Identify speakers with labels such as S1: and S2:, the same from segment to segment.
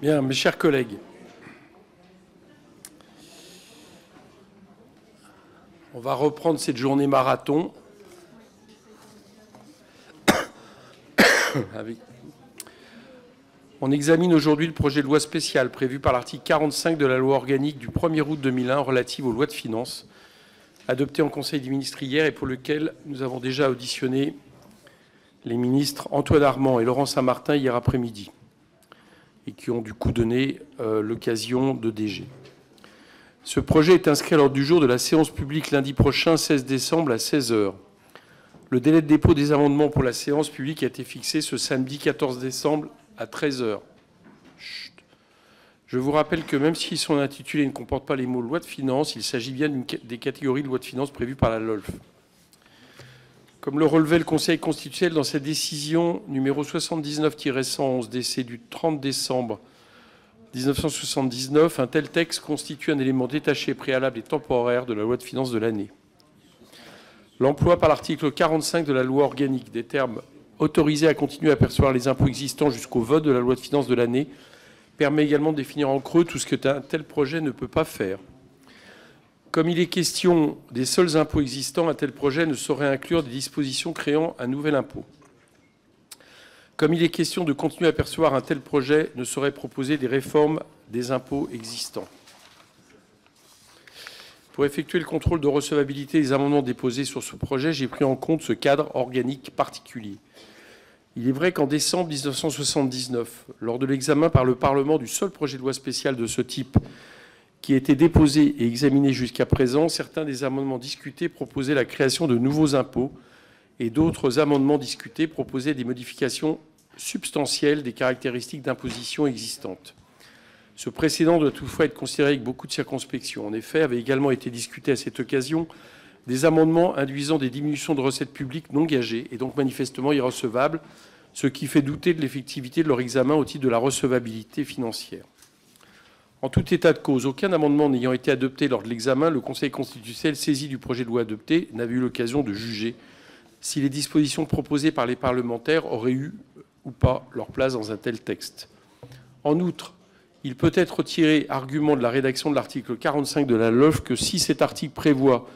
S1: Bien, mes chers collègues, on va reprendre cette journée marathon. On examine aujourd'hui le projet de loi spéciale prévu par l'article 45 de la loi organique du 1er août 2001 relative aux lois de finances, adopté en Conseil des ministres hier et pour lequel nous avons déjà auditionné les ministres Antoine Armand et Laurent Saint-Martin hier après-midi, et qui ont du coup donné l'occasion de DG. Ce projet est inscrit à l'ordre du jour de la séance publique lundi prochain, 16 décembre, à 16 h. Le délai de dépôt des amendements pour la séance publique a été fixé ce samedi 14 décembre à 13 h. Je vous rappelle que même si son intitulé ne comporte pas les mots « loi de finances », il s'agit bien des catégories de loi de finances prévues par la LOLF. Comme le relevait le Conseil constitutionnel dans sa décision numéro 79-111 DC du 30 décembre 1979, un tel texte constitue un élément détaché, préalable et temporaire de la loi de finances de l'année. L'emploi par l'article 45 de la loi organique des termes « autorisés à continuer à percevoir les impôts existants jusqu'au vote de la loi de finances de l'année » permet également de définir en creux tout ce qu'un tel projet ne peut pas faire. Comme il est question des seuls impôts existants, un tel projet ne saurait inclure des dispositions créant un nouvel impôt. Comme il est question de continuer à percevoir, un tel projet ne saurait proposer des réformes des impôts existants. Pour effectuer le contrôle de recevabilité des amendements déposés sur ce projet, j'ai pris en compte ce cadre organique particulier. Il est vrai qu'en décembre 1979, lors de l'examen par le Parlement du seul projet de loi spécial de ce type qui a été déposé et examiné jusqu'à présent, certains des amendements discutés proposaient la création de nouveaux impôts et d'autres amendements discutés proposaient des modifications substantielles des caractéristiques d'imposition existantes. Ce précédent doit toutefois être considéré avec beaucoup de circonspection. En effet, avait également été discuté à cette occasion des amendements induisant des diminutions de recettes publiques non gagées et donc manifestement irrecevables, ce qui fait douter de l'effectivité de leur examen au titre de la recevabilité financière. En tout état de cause, aucun amendement n'ayant été adopté lors de l'examen, le Conseil constitutionnel saisi du projet de loi adopté n'avait eu l'occasion de juger si les dispositions proposées par les parlementaires auraient eu ou pas leur place dans un tel texte. En outre, il peut être tiré argument de la rédaction de l'article 45 de la LOLF que si cet article prévoit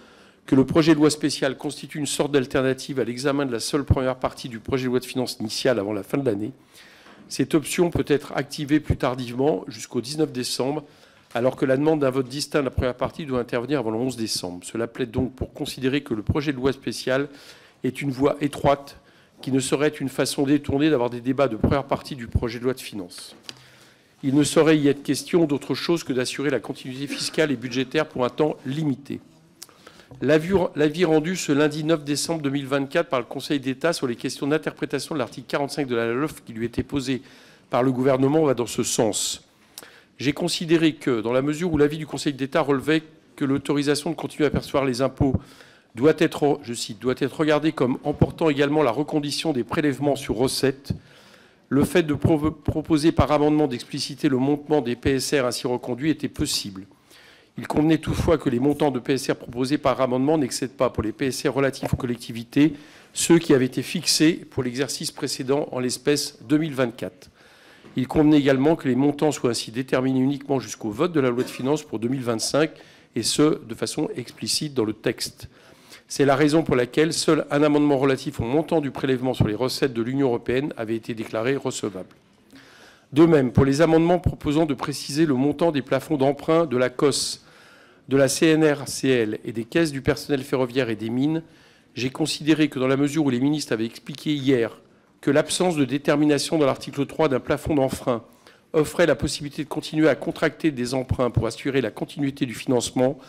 S1: que le projet de loi spécial constitue une sorte d'alternative à l'examen de la seule première partie du projet de loi de finances initiale avant la fin de l'année, cette option peut être activée plus tardivement, jusqu'au 19 décembre, alors que la demande d'un vote distinct de la première partie doit intervenir avant le 11 décembre. Cela plaide donc pour considérer que le projet de loi spécial est une voie étroite qui ne saurait être une façon détournée d'avoir des débats de première partie du projet de loi de finances. Il ne saurait y être question d'autre chose que d'assurer la continuité fiscale et budgétaire pour un temps limité. L'avis rendu ce lundi 9 décembre 2024 par le Conseil d'État sur les questions d'interprétation de l'article 45 de la LOLF qui lui était posé par le gouvernement va dans ce sens. J'ai considéré que, dans la mesure où l'avis du Conseil d'État relevait que l'autorisation de continuer à percevoir les impôts doit être, je cite, doit être regardée comme emportant également la recondition des prélèvements sur recettes, le fait de proposer par amendement d'expliciter le montant des PSR ainsi reconduits était possible. Il convenait toutefois que les montants de PSR proposés par amendement n'excèdent pas, pour les PSR relatifs aux collectivités, ceux qui avaient été fixés pour l'exercice précédent, en l'espèce 2024. Il convenait également que les montants soient ainsi déterminés uniquement jusqu'au vote de la loi de finances pour 2025, et ce, de façon explicite dans le texte. C'est la raison pour laquelle seul un amendement relatif au montant du prélèvement sur les recettes de l'Union européenne avait été déclaré recevable. De même, pour les amendements proposant de préciser le montant des plafonds d'emprunt de la COS, de la CNRCL et des caisses du personnel ferroviaire et des mines, j'ai considéré que dans la mesure où les ministres avaient expliqué hier que l'absence de détermination dans l'article 3 d'un plafond d'emprunt offrait la possibilité de continuer à contracter des emprunts pour assurer la continuité du financement,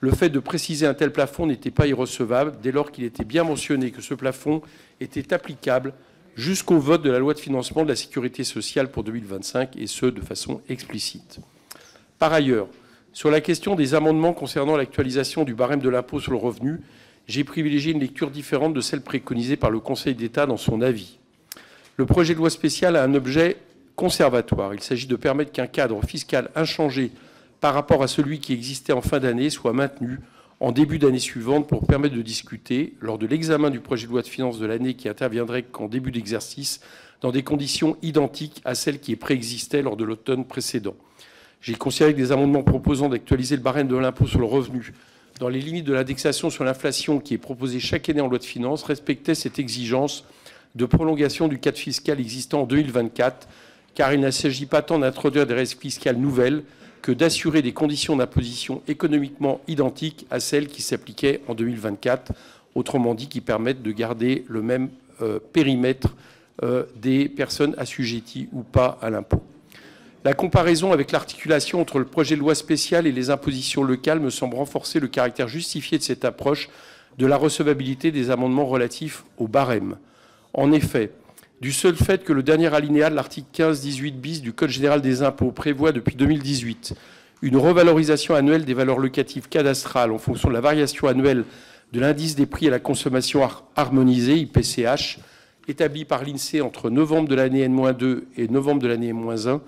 S1: le fait de préciser un tel plafond n'était pas irrecevable dès lors qu'il était bien mentionné que ce plafond était applicable jusqu'au vote de la loi de financement de la sécurité sociale pour 2025, et ce, de façon explicite. Par ailleurs, sur la question des amendements concernant l'actualisation du barème de l'impôt sur le revenu, j'ai privilégié une lecture différente de celle préconisée par le Conseil d'État dans son avis. Le projet de loi spécial a un objet conservatoire. Il s'agit de permettre qu'un cadre fiscal inchangé par rapport à celui qui existait en fin d'année soit maintenu en début d'année suivante pour permettre de discuter, lors de l'examen du projet de loi de finances de l'année qui interviendrait qu'en début d'exercice, dans des conditions identiques à celles qui préexistaient lors de l'automne précédent. J'ai considéré que des amendements proposant d'actualiser le barème de l'impôt sur le revenu dans les limites de l'indexation sur l'inflation qui est proposée chaque année en loi de finances respectaient cette exigence de prolongation du cadre fiscal existant en 2024, car il ne s'agit pas tant d'introduire des règles fiscales nouvelles que d'assurer des conditions d'imposition économiquement identiques à celles qui s'appliquaient en 2024, autrement dit qui permettent de garder le même périmètre des personnes assujetties ou pas à l'impôt. La comparaison avec l'articulation entre le projet de loi spéciale et les impositions locales me semble renforcer le caractère justifié de cette approche de la recevabilité des amendements relatifs au barème. En effet, du seul fait que le dernier alinéa de l'article 15-18 bis du Code général des impôts prévoit depuis 2018 une revalorisation annuelle des valeurs locatives cadastrales en fonction de la variation annuelle de l'indice des prix à la consommation harmonisé, IPCH, établi par l'INSEE entre novembre de l'année N-2 et novembre de l'année N-1,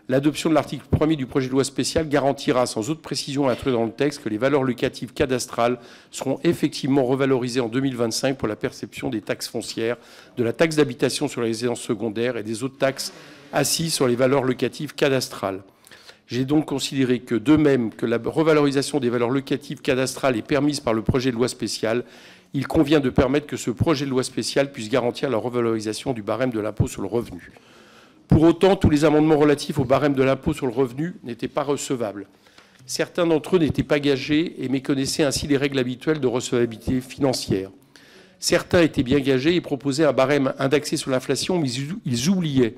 S1: l'adoption de l'article 1er du projet de loi spécial garantira, sans autre précision introduite dans le texte, que les valeurs locatives cadastrales seront effectivement revalorisées en 2025 pour la perception des taxes foncières, de la taxe d'habitation sur les résidences secondaires et des autres taxes assises sur les valeurs locatives cadastrales. J'ai donc considéré que, de même que la revalorisation des valeurs locatives cadastrales est permise par le projet de loi spécial, il convient de permettre que ce projet de loi spécial puisse garantir la revalorisation du barème de l'impôt sur le revenu. Pour autant, tous les amendements relatifs au barème de l'impôt sur le revenu n'étaient pas recevables. Certains d'entre eux n'étaient pas gagés et méconnaissaient ainsi les règles habituelles de recevabilité financière. Certains étaient bien gagés et proposaient un barème indexé sur l'inflation, mais ils oubliaient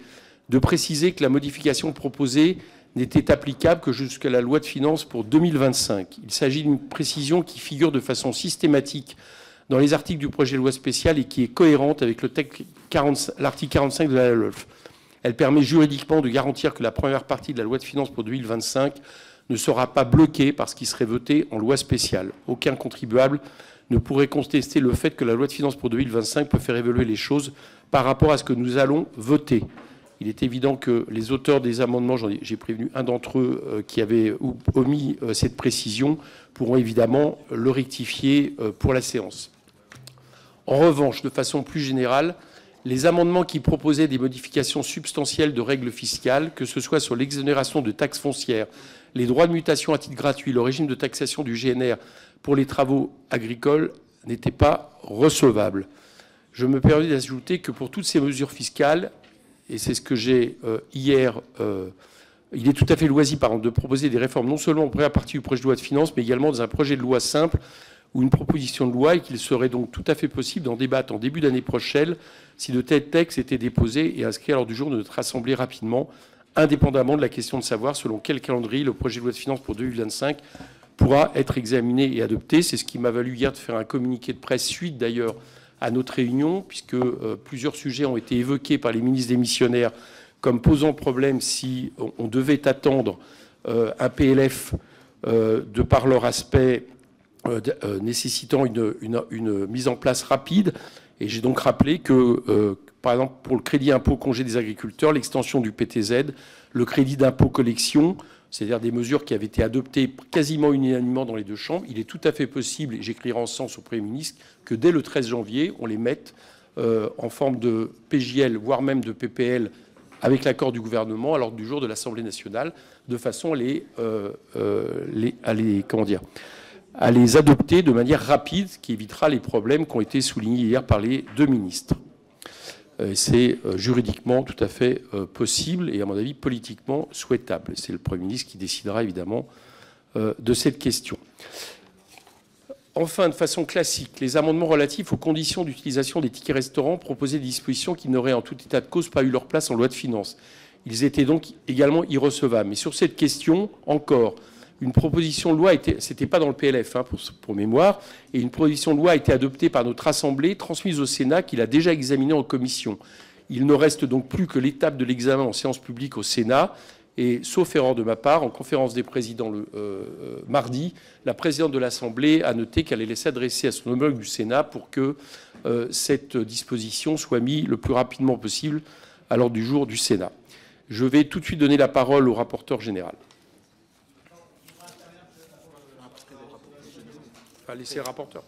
S1: de préciser que la modification proposée n'était applicable que jusqu'à la loi de finances pour 2025. Il s'agit d'une précision qui figure de façon systématique dans les articles du projet de loi spécial et qui est cohérente avec l'article 45 de la LOLF. Elle permet juridiquement de garantir que la première partie de la loi de finances pour 2025 ne sera pas bloquée par ce qui serait voté en loi spéciale. Aucun contribuable ne pourrait contester le fait que la loi de finances pour 2025 peut faire évoluer les choses par rapport à ce que nous allons voter. Il est évident que les auteurs des amendements, j'ai prévenu un d'entre eux qui avait omis cette précision, pourront évidemment le rectifier pour la séance. En revanche, de façon plus générale, les amendements qui proposaient des modifications substantielles de règles fiscales, que ce soit sur l'exonération de taxes foncières, les droits de mutation à titre gratuit, le régime de taxation du GNR pour les travaux agricoles, n'étaient pas recevables. Je me permets d'ajouter que pour toutes ces mesures fiscales, et c'est ce que j'ai hier, il est tout à fait loisible de proposer des réformes non seulement en première partie du projet de loi de finances, mais également dans un projet de loi simple ou une proposition de loi, et qu'il serait donc tout à fait possible d'en débattre en début d'année prochaine si de tels textes étaient déposés et inscrits à l'ordre du jour de notre Assemblée rapidement, indépendamment de la question de savoir selon quel calendrier le projet de loi de finances pour 2025 pourra être examiné et adopté. C'est ce qui m'a valu hier de faire un communiqué de presse suite d'ailleurs à notre réunion, puisque plusieurs sujets ont été évoqués par les ministres démissionnaires comme posant problème si on devait attendre un PLF de par leur aspect nécessitant une mise en place rapide. Et j'ai donc rappelé que, par exemple, pour le crédit impôt congé des agriculteurs, l'extension du PTZ, le crédit d'impôt collection, c'est-à-dire des mesures qui avaient été adoptées quasiment unanimement dans les deux chambres, il est tout à fait possible, et j'écrirai en ce sens au Premier ministre, que dès le 13 janvier, on les mette en forme de PJL, voire même de PPL, avec l'accord du gouvernement, à l'ordre du jour de l'Assemblée nationale, de façon à les adopter de manière rapide, ce qui évitera les problèmes qui ont été soulignés hier par les deux ministres. C'est juridiquement tout à fait possible et, à mon avis, politiquement souhaitable. C'est le Premier ministre qui décidera évidemment de cette question. Enfin, de façon classique, les amendements relatifs aux conditions d'utilisation des tickets restaurants proposaient des dispositions qui n'auraient en tout état de cause pas eu leur place en loi de finances. Ils étaient donc également irrecevables. Mais sur cette question, encore, une proposition de loi, c'était pas dans le PLF pour mémoire, et une proposition de loi a été adoptée par notre Assemblée, transmise au Sénat, qui l'a déjà examinée en commission. Il ne reste donc plus que l'étape de l'examen en séance publique au Sénat. Et, sauf erreur de ma part, en conférence des présidents le mardi, la présidente de l'Assemblée a noté qu'elle allait s'adresser à son homologue du Sénat pour que cette disposition soit mise le plus rapidement possible à l'ordre du jour du Sénat. Je vais tout de suite donner la parole au rapporteur général. Laissez le rapporteur.